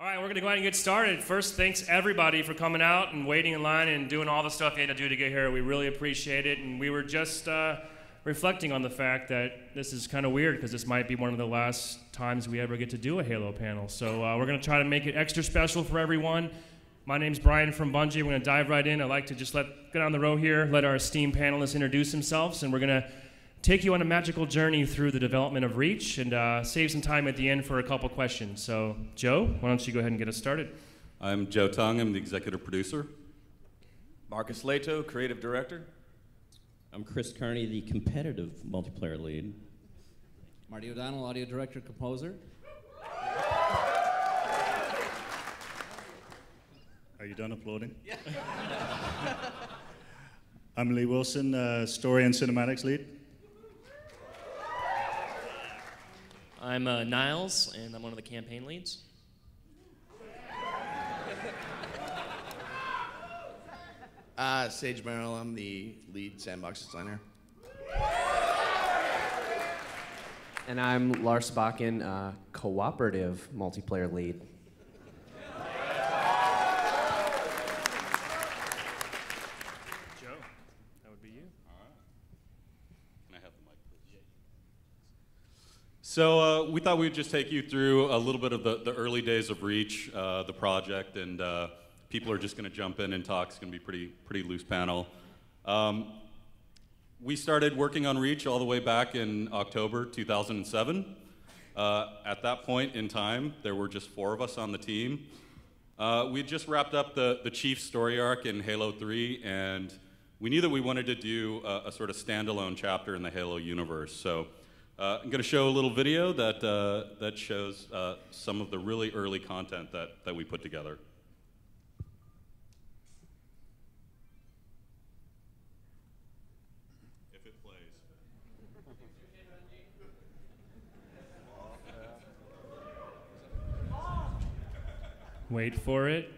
All right, we're going to go ahead and get started. First, thanks everybody for coming out and waiting in line and doing all the stuff you had to do to get here. We really appreciate it. And we were just reflecting on the fact that this is kind of weird because this might be one of the last times we ever get to do a Halo panel. So we're going to try to make it extra special for everyone. My name's Brian from Bungie. We're going to dive right in. I'd like to just get on the row here, let our esteemed panelists introduce themselves, and we're going to take you on a magical journey through the development of Reach and save some time at the end for a couple questions. So, Joe, why don't you go ahead and get us started? I'm Joe Tung. I'm the executive producer. Marcus Leto, creative director. I'm Chris Kearney, the competitive multiplayer lead. Marty O'Donnell, audio director, composer. Are you done applauding? Yeah. I'm Lee Wilson, story and cinematics lead. I'm Niles, and I'm one of the campaign leads. Sage Merrill, I'm the lead sandbox designer. And I'm Lars Bakken, cooperative multiplayer lead. Joe, that would be you. All right. Can I have the mic, please? So we thought we'd just take you through a little bit of the early days of Reach, the project, and people are just going to jump in and talk. It's going to be pretty loose panel. We started working on Reach all the way back in October 2007. At that point in time, there were just 4 of us on the team. We had just wrapped up the Chief story arc in Halo 3, and we knew that we wanted to do a sort of standalone chapter in the Halo universe. So I'm going to show a little video that shows some of the really early content that we put together. If it plays. Wait for it.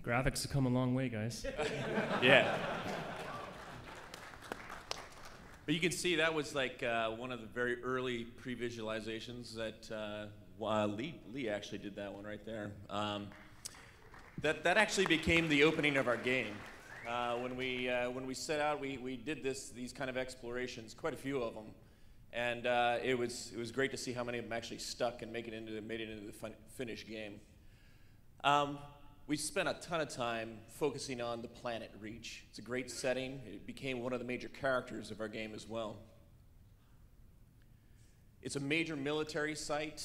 Graphics have come a long way, guys. Yeah. But you can see that was like one of the very early pre-visualizations that Lee actually did that one right there. That actually became the opening of our game. When we set out, we did these kind of explorations, quite a few of them, and it was great to see how many of them actually stuck and made it into the finished game. We spent a ton of time focusing on the planet Reach. It's a great setting. It became one of the major characters of our game as well. It's a major military site.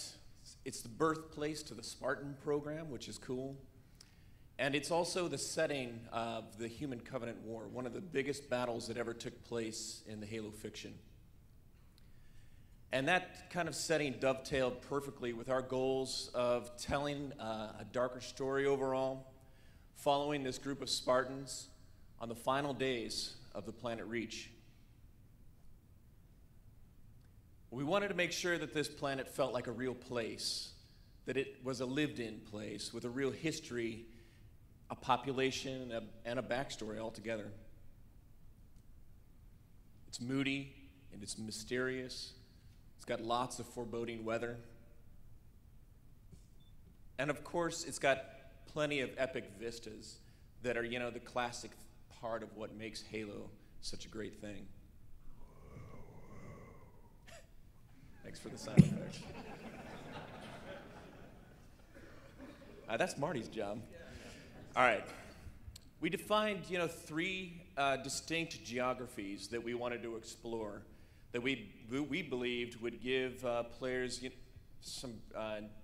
It's the birthplace to the Spartan program, which is cool. And it's also the setting of the Human Covenant War, one of the biggest battles that ever took place in the Halo fiction. And that kind of setting dovetailed perfectly with our goals of telling a darker story overall, following this group of Spartans on the final days of the planet Reach. We wanted to make sure that this planet felt like a real place, that it was a lived-in place with a real history, a population, and a backstory altogether. It's moody and it's mysterious. It's got lots of foreboding weather. And of course, it's got plenty of epic vistas that are, the classic part of what makes Halo such a great thing. Thanks for the sound effect. That's Marty's job. All right. We defined, 3 distinct geographies that we wanted to explore, that we believed would give players some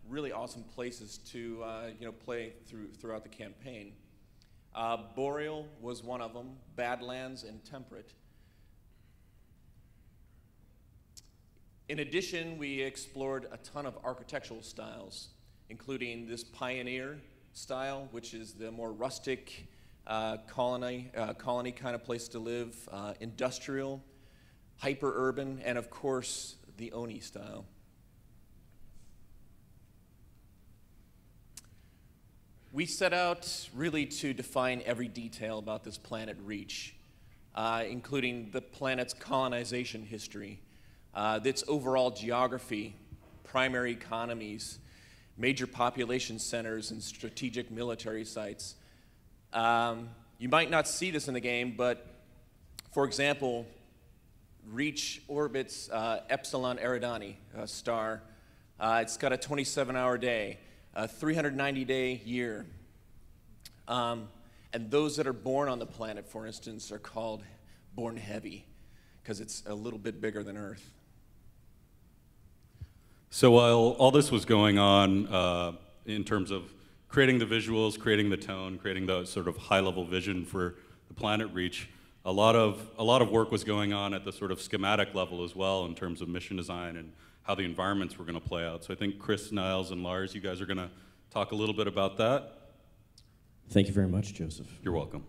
really awesome places to play throughout the campaign. Boreal was one of them, Badlands and Temperate. In addition, we explored a ton of architectural styles, including this pioneer style, which is the more rustic colony kind of place to live, industrial, hyper-urban, and of course, the Oni style. We set out really to define every detail about this planet Reach, including the planet's colonization history, its overall geography, primary economies, major population centers, and strategic military sites. You might not see this in the game, but for example, Reach orbits Epsilon Eridani, a star. It's got a 27-hour day, a 390-day year. And those that are born on the planet, for instance, are called born heavy, because it's a little bit bigger than Earth. So while all this was going on in terms of creating the visuals, creating the tone, creating the sort of high-level vision for the planet Reach, a lot of work was going on at the sort of schematic level as well in terms of mission design and how the environments were going to play out. So I think Chris, Niles, and Lars, you guys are going to talk a little bit about that. Thank you very much, Joseph. You're welcome.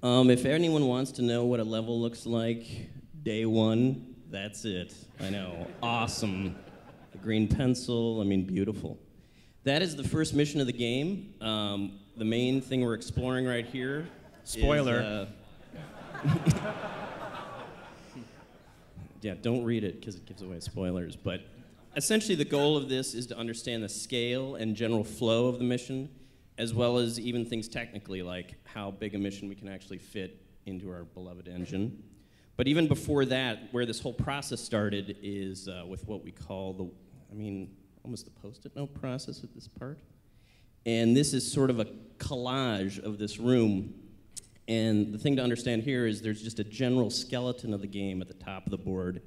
If anyone wants to know what a level looks like, day 1, that's it. I know, awesome. The green pencil, I mean, beautiful. That is the first mission of the game. The main thing we're exploring right here. Spoiler. Yeah, don't read it because it gives away spoilers. But essentially the goal of this is to understand the scale and general flow of the mission, as well as even things technically like how big a mission we can actually fit into our beloved engine. But even before that, where this whole process started is with what we call almost the post-it note process at this part. And this is sort of a collage of this room. And the thing to understand here is there's just a general skeleton of the game at the top of the board,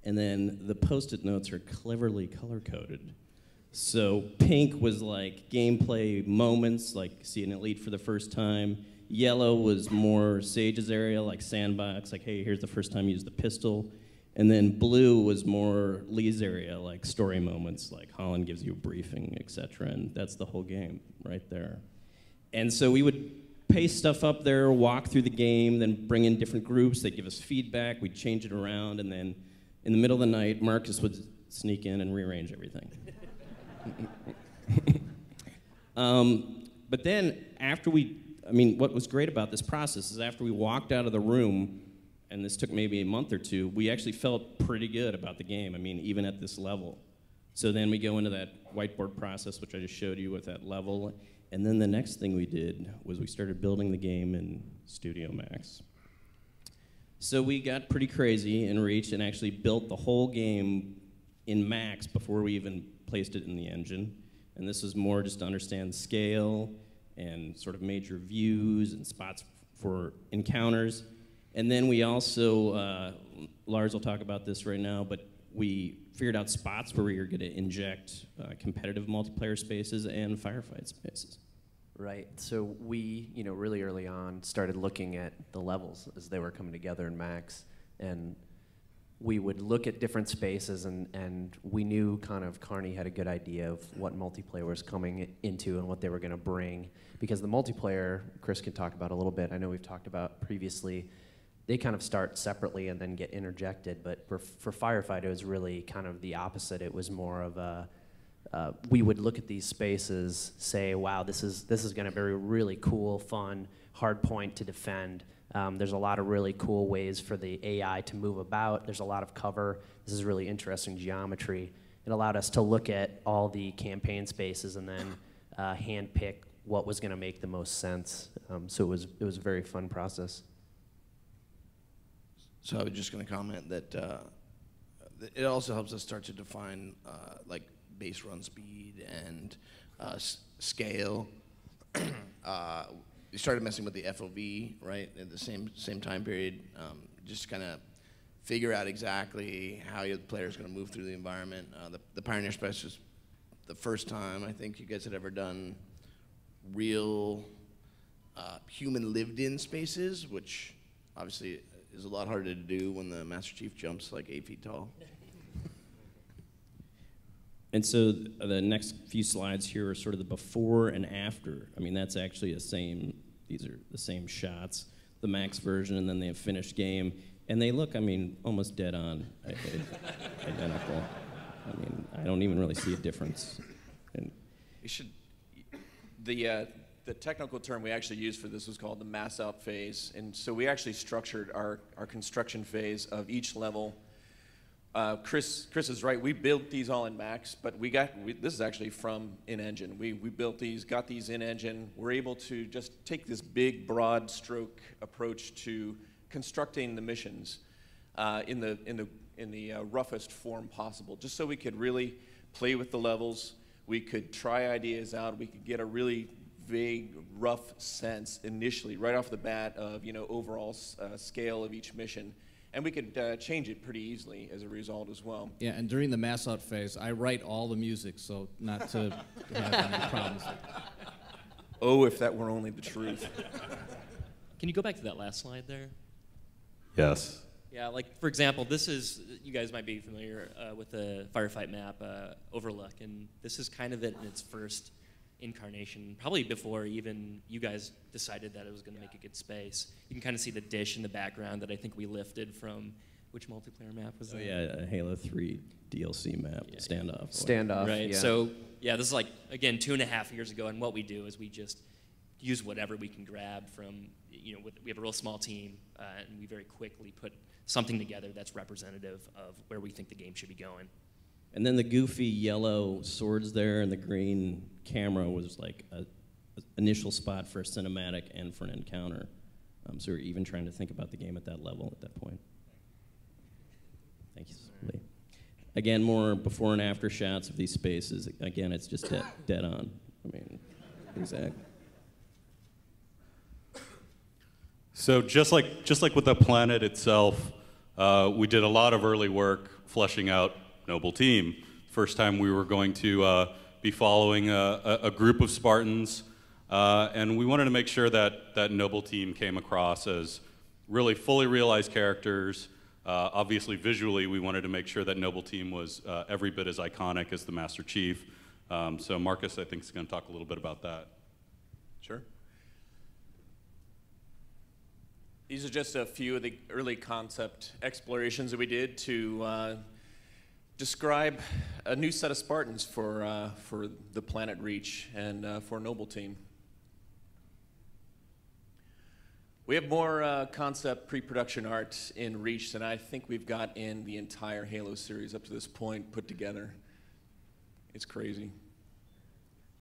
and then the post-it notes are cleverly color-coded. So pink was like gameplay moments, like seeing Elite for the first time. Yellow was more Sage's area, like sandbox, like, hey, here's the first time you used the pistol. And then blue was more Lee's area, like story moments, like Holland gives you a briefing, etc. And that's the whole game right there. And so we would paste stuff up there, walk through the game, then bring in different groups. They'd give us feedback. We'd change it around. And then in the middle of the night, Marcus would sneak in and rearrange everything. But then after what was great about this process is after we walked out of the room, and this took maybe a month or two, we actually felt pretty good about the game, even at this level. So then we go into that whiteboard process, which I just showed you with that level, and then the next thing we did was we started building the game in Studio Max. So we got pretty crazy in Reach and actually built the whole game in Max before we even placed it in the engine. And this is more just to understand scale and sort of major views and spots for encounters. And then we also, Lars will talk about this right now, but we figured out spots where we were going to inject competitive multiplayer spaces and firefight spaces. Right. So we, really early on started looking at the levels as they were coming together in Max, and we would look at different spaces, and we knew kind of Carney had a good idea of what multiplayer was coming into and what they were going to bring, because the multiplayer, Chris can talk about a little bit, I know we've talked about previously, they kind of start separately and then get interjected. But for Firefight, it was really kind of the opposite. It was more of a, we would look at these spaces, say, wow, this is going to be a really cool, fun, hard point to defend. There's a lot of really cool ways for the AI to move about. There's a lot of cover. This is really interesting geometry. It allowed us to look at all the campaign spaces and then handpick what was going to make the most sense. So it was a very fun process. So I was just going to comment that it also helps us start to define like base run speed and scale. We started messing with the FOV, right, at the same time period, just kind of figure out exactly how the player is going to move through the environment. The Pioneer Space was the first time I think you guys had ever done real human lived-in spaces, which obviously is a lot harder to do when the Master Chief jumps like 8 feet tall. And so the next few slides here are sort of the before and after. I mean, that's actually these are the same shots, the max version, and then the finished game. And they look, I mean, almost dead on, identical. I mean, I don't even really see a difference. The technical term we actually used for this was called the mass out phase. And so we actually structured our construction phase of each level. Chris is right. We built these all in Max, but this is actually from in-engine. We built these, got these in-engine. We're able to just take this big, broad stroke approach to constructing the missions in the roughest form possible, just so we could really play with the levels. We could try ideas out. We could get a really vague, rough sense initially, right off the bat, of overall scale of each mission. And we could change it pretty easily as a result as well. Yeah, and during the mass out phase, I write all the music, so not to have any problems. Oh, if that were only the truth. Can you go back to that last slide there? Yes. Yeah, like, for example, this is, you guys might be familiar with the Firefight map, Overlook, and this is kind of it in its first incarnation, probably before even you guys decided that it was going to make a good space. You can kind of see the dish in the background that I think we lifted from, which multiplayer map was that? Oh yeah, a Halo 3 DLC map, yeah, Standoff. Standoff, right, yeah. So yeah, this is like, again, 2.5 years ago, and what we do is we just use whatever we can grab from, we have a real small team, and we very quickly put something together that's representative of where we think the game should be going. And then the goofy yellow swords there and the green camera was like an initial spot for a cinematic and for an encounter. So we're even trying to think about the game at that level at that point. Thank you, Lee. Again, more before and after shots of these spaces. Again, it's just dead on. I mean, exactly. So just like with the planet itself, we did a lot of early work fleshing out Noble Team. First time we were going to be following a group of Spartans, and we wanted to make sure that Noble Team came across as really fully realized characters. Obviously, visually, we wanted to make sure that Noble Team was every bit as iconic as the Master Chief. So Marcus, I think, is going to talk a little bit about that. Sure. These are just a few of the early concept explorations that we did to describe a new set of Spartans for the Planet Reach and for Noble Team. We have more concept pre-production art in Reach than I think we've got in the entire Halo series up to this point put together. It's crazy.